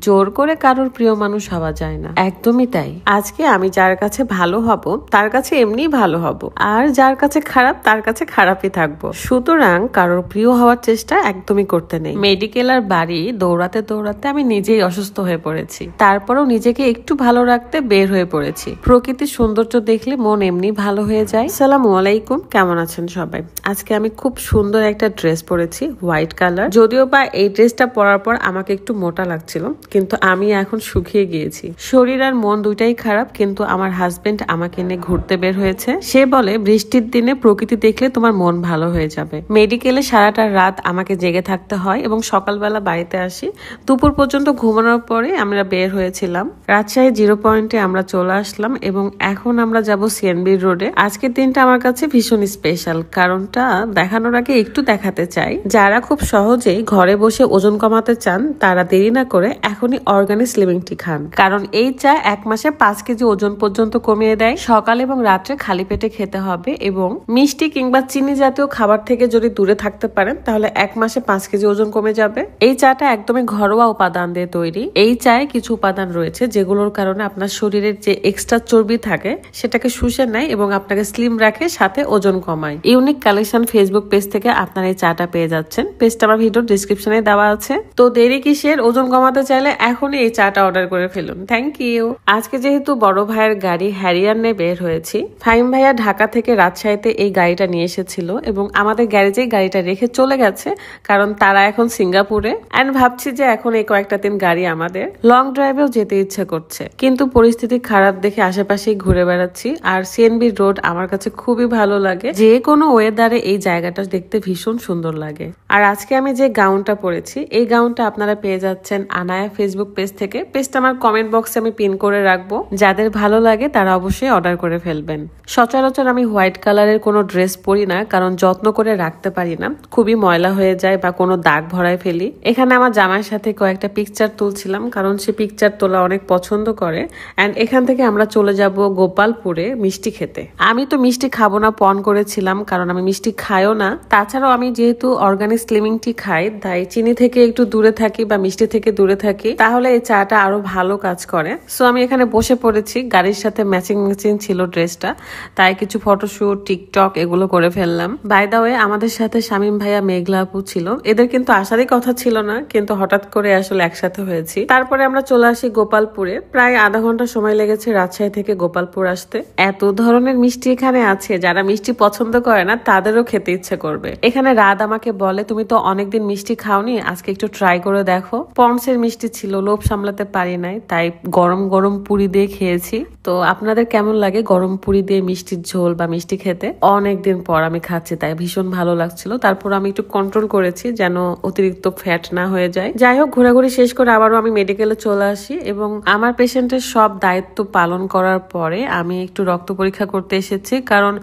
জোর করে কারোর প্রিয় মানুষ হওয়া যায় না, একদমই তাই। আজকে আমি যার কাছে ভালো হব তার কাছে এমনিই ভালো হব, আর যার কাছে খারাপ তার কাছে খারাপই থাকবো। সুতরাং কারোর প্রিয় হওয়ার চেষ্টা একদমই করতে নেই। মেডিকেল আর বাড়ি দৌড়াতে দৌড়াতে আমি নিজেই অসুস্থ হয়ে পড়েছি, তারপরও নিজেকে একটু ভালো রাখতে বের হয়ে পড়েছি। প্রকৃতির সৌন্দর্য দেখলে মন এমনি ভালো হয়ে যায়। আসসালামু আলাইকুম, কেমন আছেন সবাই? আজকে আমি খুব সুন্দর একটা ড্রেস পরেছি, হোয়াইট কালার। যদিও বা এই ড্রেসটা পরার পর আমাকে একটু মোটা লাগছিল, কিন্তু আমি এখন শুকিয়ে গিয়েছি। শরীর আর মন দুইটাই খারাপ, কিন্তু আমার হাজবেন্ড আমাকে নিয়ে ঘুরতে বের হয়েছে। সে বলে বৃষ্টির দিনে প্রকৃতি দেখলে তোমার মন ভালো হয়ে যাবে। মেডিকেলে সারাটা রাত আমাকে জেগে থাকতে হয় এবং সকালবেলা বাড়িতে আসি। দুপুর পর্যন্ত ঘুমানোর পরে আমরা বের হয়েছিলাম। রাজশাহী 0 পয়েন্টে আমরা চলে আসলাম এবং এখন আমরা যাব সিএনবি রোডে। আজকের দিনটা আমার কাছে ভীষণ স্পেশাল, কারণটা দেখানোর আগে একটু দেখাতে চাই। যারা খুব সহজেই ঘরে বসে ওজন কমাতে চান তারা দেরি না করে এখনই অর্গানিক স্লিমিং টি খান, কারণ এই চা 1 মাসে 5 কেজি ওজন পর্যন্ত কমিয়ে দেয়। সকাল এবং রাত্রে খালি পেটে খেতে হবে এবং মিষ্টি কিংবা চিনি জাতীয় খাবার থেকে যদি দূরে থাকতে পারেন তাহলে 1 মাসে 5 কেজি ওজন কমে যাবে। এই চাটা একদমই ঘরোয়া উপাদান দিয়ে তৈরি। এই চায়ে কিছু উপাদান রয়েছে যেগুলোর কারণে আপনার শরীরের যে এক্সট্রা চর্বি থাকে সেটাকে শুষে নেয় এবং আপনাকে স্লিম রাখে, সাথে ওজন কমায়। ইউনিক কালেকশন ফেসবুক পেজ থেকে আপনারা এই চাটা পেয়ে যাচ্ছেন। পেজটা আমার ভিডিও ডিসক্রিপশনে দেওয়া আছে। তো দেরি কিসের? ওজন কমাতে চাইলে এখনই এই চাটা অর্ডার করে ফেলুন। Thank you. আজকে যেহেতু বড় ভাইয়ের গাড়ি হ্যারিয়ার নিয়ে বের হয়েছি, ফাহিম ভাইয়া ঢাকা থেকে রাজশাহীতে এই গাড়িটা নিয়ে এসেছিল এবং আমাদের গ্যারেজেই গাড়িটা রেখে চলে গেছে, কারণ তারা এখন সিঙ্গাপুরে। এন্ড ভাবছি যে এখন এই কয়েকটা দিন গাড়ি আমাদের। লং ড্রাইভেও যেতে ইচ্ছে করছে, কিন্তু পরিস্থিতি খারাপ দেখে আশেপাশেই ঘুরে বেড়াচ্ছি। আর সিএনবি রোড আমার কাছে খুবই ভালো লাগে, যে কোনো ওয়েদারে এই জায়গাটা দেখতে ভীষণ সুন্দর লাগে। আর আজকে আমি যে গাউনটা পরেছি, এই গাউনটা আপনারা পেয়ে যাচ্ছেন আনায়া ফেসবুক পেজ থেকে। পেজটা আমার কমেন্ট বক্সে আমি পিন করে রাখবো, যাদের ভালো লাগে তারা অবশ্যই অর্ডার করে ফেলবেন। সচরাচর আমি হোয়াইট কালারের কোনো ড্রেস পরি না, কারণ যত্ন করে রাখতে পারি না, খুবই ময়লা হয়ে যায় বা কোনো দাগ ভরায় ফেলি। এখানে আমার জামাইয়ের সাথে কয়েকটা পিকচার তুলছিলাম, কারণ সে পিকচার তোলা অনেক পছন্দ করে। এন্ড এখান থেকে আমরা চলে যাব গোপালপুরে মিষ্টি খেতে। আমি তো মিষ্টি খাবো না পণ করেছিলাম, কারণ আমি মিষ্টি খাইও না। তাছাড়াও আমি যেহেতু অর্গানিক স্লিমিং টি খাই, তাই চিনি থেকে একটু দূরে থাকি বা মিষ্টি থেকে দূরে থাকি, তাহলে এই চাটা আরো ভালো কাজ করে। সো আমি এখানে বসে পড়েছি, গাড়ির সাথে ম্যাচিং ম্যাচিং ছিল ড্রেসটা, তাই কিছু ফটোশুট টিকটক এগুলো করে ফেললাম। বাই দা ওয়ে, আমাদের সাথে শামীম ভাইয়া মেঘলা আপু ছিল। এদের কিন্তু আসারই কথা ছিল না, কিন্তু হঠাৎ করে আসলে একসাথে হয়েছি। তারপরে আমরা চলে আসি গোপালপুরে। প্রায় আধা ঘন্টা সময় লেগেছে রাজশাহী থেকে গোপালপুর আসতে। এত ধরনের মিষ্টি এখানে আছে, যারা মিষ্টি পছন্দ করে না তাদেরও খেতে ইচ্ছে করবে। এখানে রাত আমাকে বলে, তুমি তো অনেকদিন মিষ্টি খাওনি, আজকে একটু ট্রাই করে দেখো। পন্সের মিষ্টি ছিল, লোভ সামলাতে পারি নাই, তাই গরম গরম পুরি দিয়ে খেয়েছি। তো আপনাদের কেমন লাগে গরম পুরি দিয়ে মিষ্টির ঝোল বা মিষ্টি খেতে? অনেকদিন পর আমি খাচ্ছি, তাই ভীষণ ভালো লাগছিল। তারপর আমি একটু কন্ট্রোল করেছি যেন অতিরিক্ত ফ্যাট না হয়ে যায়। যাই হোক, ঘোরাঘুরি শেষ করে আবারও আমি মেডিকেলে চলে আসি এবং আমার পেশেন্টের সব দায়িত্ব পালন করার পরে আমি একটু রক্ত পরীক্ষা করতে এসেছি, কারণ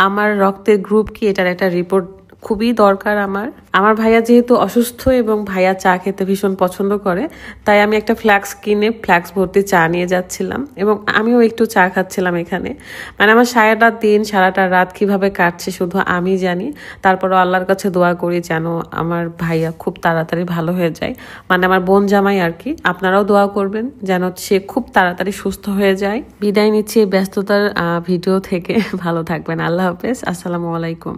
আমার রক্তের গ্রুপ কি এটার একটা রিপোর্ট খুবই দরকার। আমার ভাইয়া যেহেতু অসুস্থ এবং ভাইয়া চা খেতে ভীষণ পছন্দ করে, তাই আমি একটা ফ্ল্যাক্স কিনে ফ্ল্যাক্স ভর্তি চা নিয়ে যাচ্ছিলাম এবং আমিও একটু চা খাচ্ছিলাম এখানে। মানে আমার সারাটা দিন সারাটা রাত কিভাবে কাটছে শুধু আমি জানি। তারপরও আল্লাহর কাছে দোয়া করি যেন আমার ভাইয়া খুব তাড়াতাড়ি ভালো হয়ে যায়, মানে আমার বোন জামাই আর কি। আপনারাও দোয়া করবেন যেন সে খুব তাড়াতাড়ি সুস্থ হয়ে যায়। বিদায় নিচ্ছি ব্যস্ততার ভিডিও থেকে। ভালো থাকবেন, আল্লাহ হাফেজ, আসসালামু আলাইকুম।